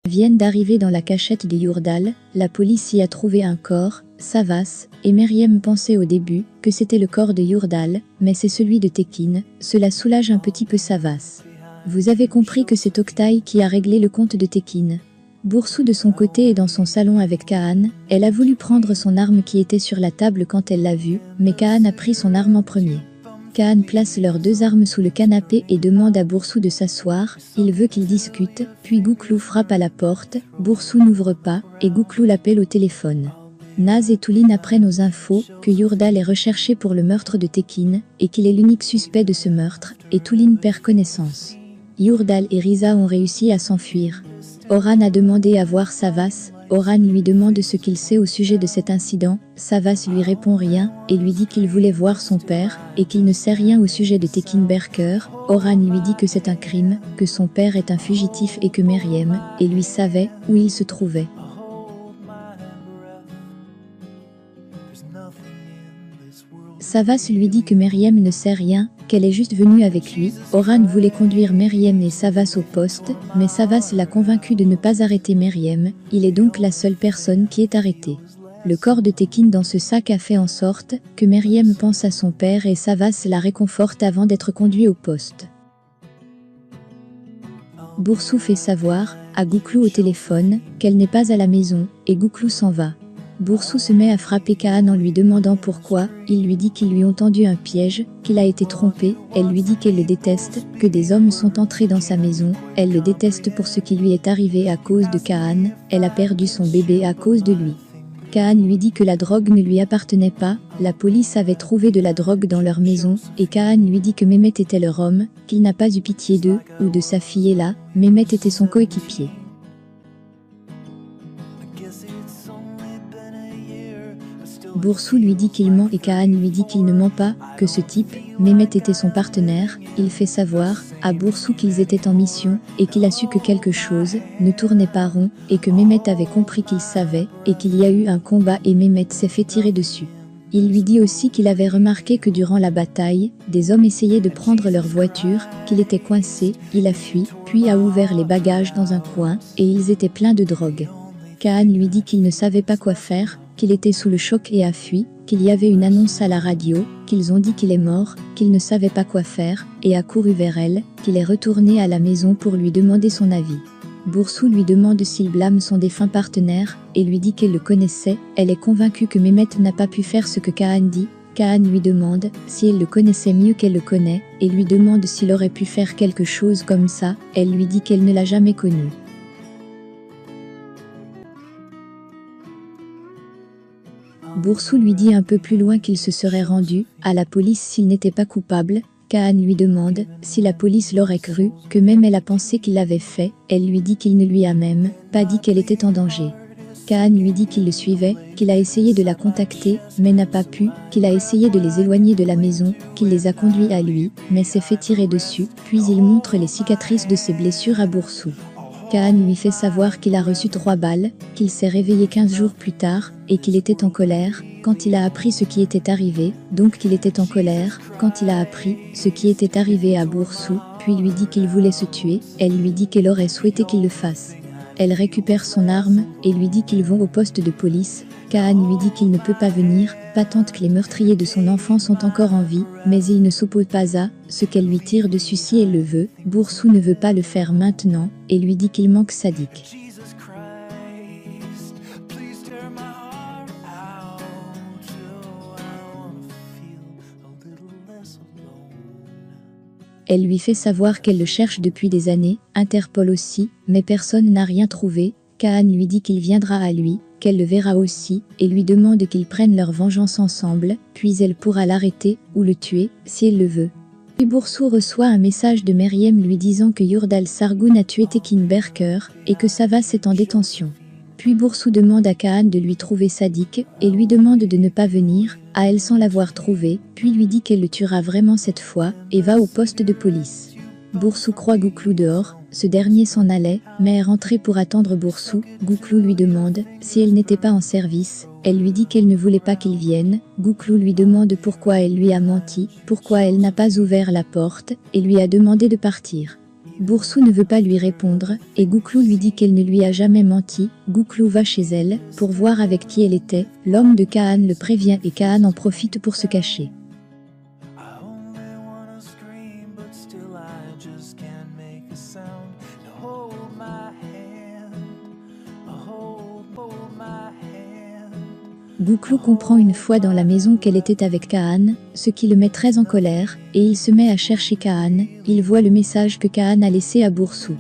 viennent d'arriver dans la cachette de Yurdal. La police y a trouvé un corps, Savas, et Meryem pensait au début que c'était le corps de Yurdal, mais c'est celui de Tekin. Cela soulage un petit peu Savas. Vous avez compris que c'est Oktay qui a réglé le compte de Tekin. Boursou de son côté est dans son salon avec Kaan. Elle a voulu prendre son arme qui était sur la table quand elle l'a vu, mais Kaan a pris son arme en premier. Kaan place leurs deux armes sous le canapé et demande à Boursou de s'asseoir. Il veut qu'ils discutent, puis Gouklou frappe à la porte. Boursou n'ouvre pas, et Gouklou l'appelle au téléphone. Naz et Touline apprennent aux infos que Yurdal est recherché pour le meurtre de Tekin, et qu'il est l'unique suspect de ce meurtre, et Touline perd connaissance. Yurdal et Riza ont réussi à s'enfuir. Oran a demandé à voir Savas. Oran lui demande ce qu'il sait au sujet de cet incident. Savas lui répond rien et lui dit qu'il voulait voir son père et qu'il ne sait rien au sujet de Tekin Berker. Oran lui dit que c'est un crime, que son père est un fugitif et que Meryem et lui savait où il se trouvait. Savas lui dit que Meryem ne sait rien, qu'elle est juste venue avec lui. Oran voulait conduire Meryem et Savas au poste, mais Savas l'a convaincu de ne pas arrêter Meryem. Il est donc la seule personne qui est arrêtée. Le corps de Tekin dans ce sac a fait en sorte que Meryem pense à son père et Savas la réconforte avant d'être conduit au poste. Boursou fait savoir à Gouklou au téléphone qu'elle n'est pas à la maison et Gouklou s'en va. Boursou se met à frapper Kaan en lui demandant pourquoi. Il lui dit qu'ils lui ont tendu un piège, qu'il a été trompé. Elle lui dit qu'elle le déteste, que des hommes sont entrés dans sa maison. Elle le déteste pour ce qui lui est arrivé à cause de Kaan. Elle a perdu son bébé à cause de lui. Kaan lui dit que la drogue ne lui appartenait pas. La police avait trouvé de la drogue dans leur maison, et Kaan lui dit que Mehmet était leur homme, qu'il n'a pas eu pitié d'eux, ou de sa fille Ella. Mehmet était son coéquipier. Boursou lui dit qu'il ment et Kaan lui dit qu'il ne ment pas, que ce type, Mehmet était son partenaire. Il fait savoir à Boursou qu'ils étaient en mission et qu'il a su que quelque chose ne tournait pas rond et que Mehmet avait compris qu'il savait et qu'il y a eu un combat et Mehmet s'est fait tirer dessus. Il lui dit aussi qu'il avait remarqué que durant la bataille, des hommes essayaient de prendre leur voiture, qu'il était coincé, il a fui, puis a ouvert les bagages dans un coin et ils étaient pleins de drogue. Kaan lui dit qu'il ne savait pas quoi faire, qu'il était sous le choc et a fui, qu'il y avait une annonce à la radio, qu'ils ont dit qu'il est mort, qu'il ne savait pas quoi faire, et a couru vers elle, qu'il est retourné à la maison pour lui demander son avis. Boursou lui demande s'il blâme son défunt partenaire, et lui dit qu'elle le connaissait. Elle est convaincue que Mehmet n'a pas pu faire ce que Kaan dit. Kaan lui demande si elle le connaissait mieux qu'elle le connaît, et lui demande s'il aurait pu faire quelque chose comme ça. Elle lui dit qu'elle ne l'a jamais connu. Boursou lui dit un peu plus loin qu'il se serait rendu à la police s'il n'était pas coupable. Kaan lui demande si la police l'aurait cru, que même elle a pensé qu'il l'avait fait. Elle lui dit qu'il ne lui a même pas dit qu'elle était en danger. Kaan lui dit qu'il le suivait, qu'il a essayé de la contacter, mais n'a pas pu, qu'il a essayé de les éloigner de la maison, qu'il les a conduits à lui, mais s'est fait tirer dessus, puis il montre les cicatrices de ses blessures à Boursou. Kaan lui fait savoir qu'il a reçu 3 balles, qu'il s'est réveillé 15 jours plus tard, et qu'il était en colère quand il a appris ce qui était arrivé, donc qu'il était en colère quand il a appris ce qui était arrivé à Boursou, puis lui dit qu'il voulait se tuer. Elle lui dit qu'elle aurait souhaité qu'il le fasse. Elle récupère son arme et lui dit qu'ils vont au poste de police. Kaan lui dit qu'il ne peut pas venir, pas tant que les meurtriers de son enfant sont encore en vie, mais il ne s'oppose pas à ce qu'elle lui tire dessus si elle le veut. Boursou ne veut pas le faire maintenant, et lui dit qu'il manque Sadik. Elle lui fait savoir qu'elle le cherche depuis des années, Interpol aussi, mais personne n'a rien trouvé. Kaan lui dit qu'il viendra à lui, qu'elle le verra aussi, et lui demande qu'ils prennent leur vengeance ensemble, puis elle pourra l'arrêter, ou le tuer, si elle le veut. Puis Boursou reçoit un message de Meryem lui disant que Yurdal Sargun a tué Tekin Berker, et que Savas est en détention. Puis Boursou demande à Kaan de lui trouver Sadik, et lui demande de ne pas venir à elle sans l'avoir trouvé, puis lui dit qu'elle le tuera vraiment cette fois, et va au poste de police. Boursou croit Gouklou dehors, ce dernier s'en allait, mais est rentré pour attendre Boursou. Gouklou lui demande si elle n'était pas en service, elle lui dit qu'elle ne voulait pas qu'il vienne. Gouklou lui demande pourquoi elle lui a menti, pourquoi elle n'a pas ouvert la porte, et lui a demandé de partir. Boursou ne veut pas lui répondre, et Gouklou lui dit qu'elle ne lui a jamais menti. Gouklou va chez elle, pour voir avec qui elle était. L'homme de Kaan le prévient et Kaan en profite pour se cacher. Gouklou comprend une fois dans la maison qu'elle était avec Kaan, ce qui le met très en colère, et il se met à chercher Kaan. Il voit le message que Kaan a laissé à Boursou.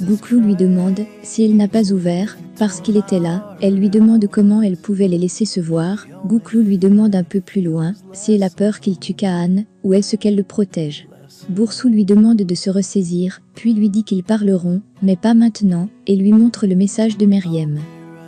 Gouklou lui demande si elle n'a pas ouvert, parce qu'il était là. Elle lui demande comment elle pouvait les laisser se voir. Gouklou lui demande un peu plus loin si elle a peur qu'il tue Kaan, ou est-ce qu'elle le protège. Boursou lui demande de se ressaisir, puis lui dit qu'ils parleront, mais pas maintenant, et lui montre le message de Meriem.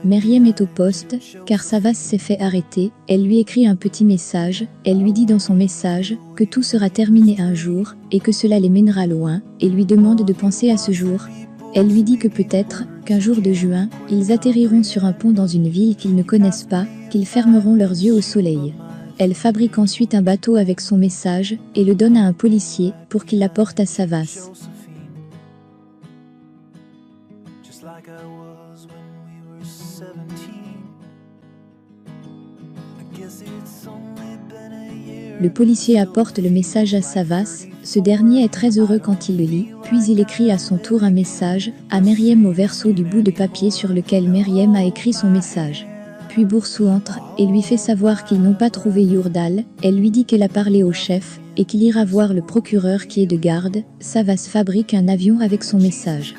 Meriem est au poste, car Savas s'est fait arrêter. Elle lui écrit un petit message. Elle lui dit dans son message que tout sera terminé un jour, et que cela les mènera loin, et lui demande de penser à ce jour. Elle lui dit que peut-être, qu'un jour de juin, ils atterriront sur un pont dans une ville qu'ils ne connaissent pas, qu'ils fermeront leurs yeux au soleil. Elle fabrique ensuite un bateau avec son message, et le donne à un policier, pour qu'il l'apporte à Savas. Le policier apporte le message à Savas. Ce dernier est très heureux quand il le lit, puis il écrit à son tour un message à Meriem au verso du bout de papier sur lequel Meriem a écrit son message. Puis Boursou entre et lui fait savoir qu'ils n'ont pas trouvé Yurdal. Elle lui dit qu'elle a parlé au chef et qu'il ira voir le procureur qui est de garde. Savas fabrique un avion avec son message.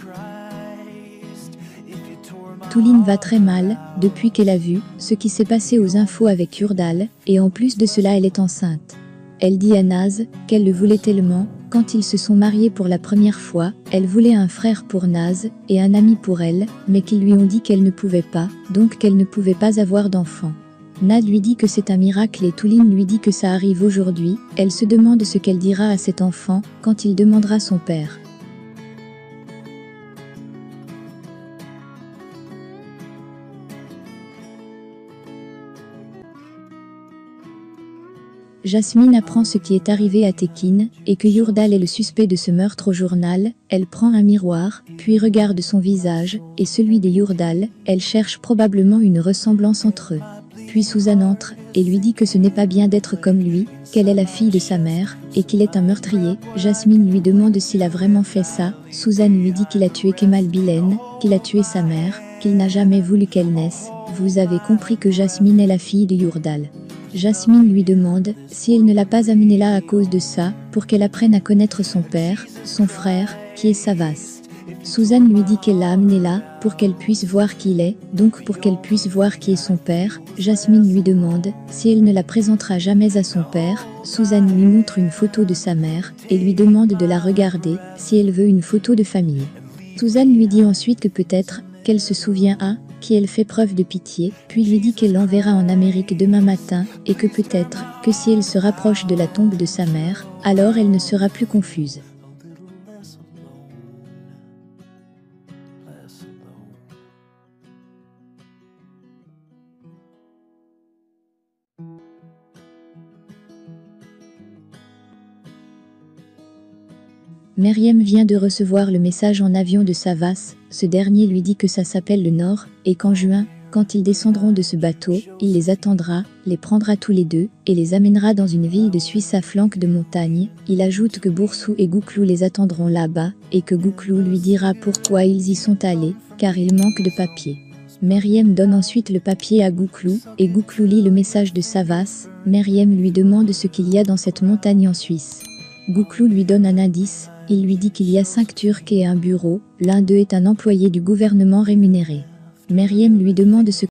Touline va très mal, depuis qu'elle a vu ce qui s'est passé aux infos avec Yurdal, et en plus de cela elle est enceinte. Elle dit à Naz qu'elle le voulait tellement. Quand ils se sont mariés pour la première fois, elle voulait un frère pour Naz et un ami pour elle, mais qu'ils lui ont dit qu'elle ne pouvait pas, donc qu'elle ne pouvait pas avoir d'enfant. Nad lui dit que c'est un miracle et Touline lui dit que ça arrive aujourd'hui. Elle se demande ce qu'elle dira à cet enfant quand il demandera son père. Jasmine apprend ce qui est arrivé à Tekin, et que Yurdal est le suspect de ce meurtre au journal. Elle prend un miroir, puis regarde son visage, et celui de Yurdal. Elle cherche probablement une ressemblance entre eux. Puis Suzanne entre, et lui dit que ce n'est pas bien d'être comme lui, qu'elle est la fille de sa mère, et qu'il est un meurtrier. Jasmine lui demande s'il a vraiment fait ça. Suzanne lui dit qu'il a tué Kemal Bilen, qu'il a tué sa mère, qu'il n'a jamais voulu qu'elle naisse. Vous avez compris que Jasmine est la fille de Yurdal. Jasmine lui demande si elle ne l'a pas amenée là à cause de ça, pour qu'elle apprenne à connaître son père, son frère, qui est Savas. Suzanne lui dit qu'elle l'a amené là, pour qu'elle puisse voir qui il est, donc pour qu'elle puisse voir qui est son père. Jasmine lui demande si elle ne la présentera jamais à son père. Suzanne lui montre une photo de sa mère, et lui demande de la regarder, si elle veut une photo de famille. Suzanne lui dit ensuite que peut-être, qu'elle se souvient qui elle fait preuve de pitié, puis lui dit qu'elle l'enverra en Amérique demain matin, et que peut-être, que si elle se rapproche de la tombe de sa mère, alors elle ne sera plus confuse. Meriem vient de recevoir le message en avion de Savas. Ce dernier lui dit que ça s'appelle le Nord, et qu'en juin, quand ils descendront de ce bateau, il les attendra, les prendra tous les deux, et les amènera dans une ville de Suisse à flanc de montagne. Il ajoute que Boursou et Gouklou les attendront là-bas, et que Gouklou lui dira pourquoi ils y sont allés, car il manque de papier. Meriem donne ensuite le papier à Gouklou, et Gouklou lit le message de Savas. Meriem lui demande ce qu'il y a dans cette montagne en Suisse. Gouklou lui donne un indice. Il lui dit qu'il y a 5 Turcs et un bureau, l'un d'eux est un employé du gouvernement rémunéré. Meriem lui demande ce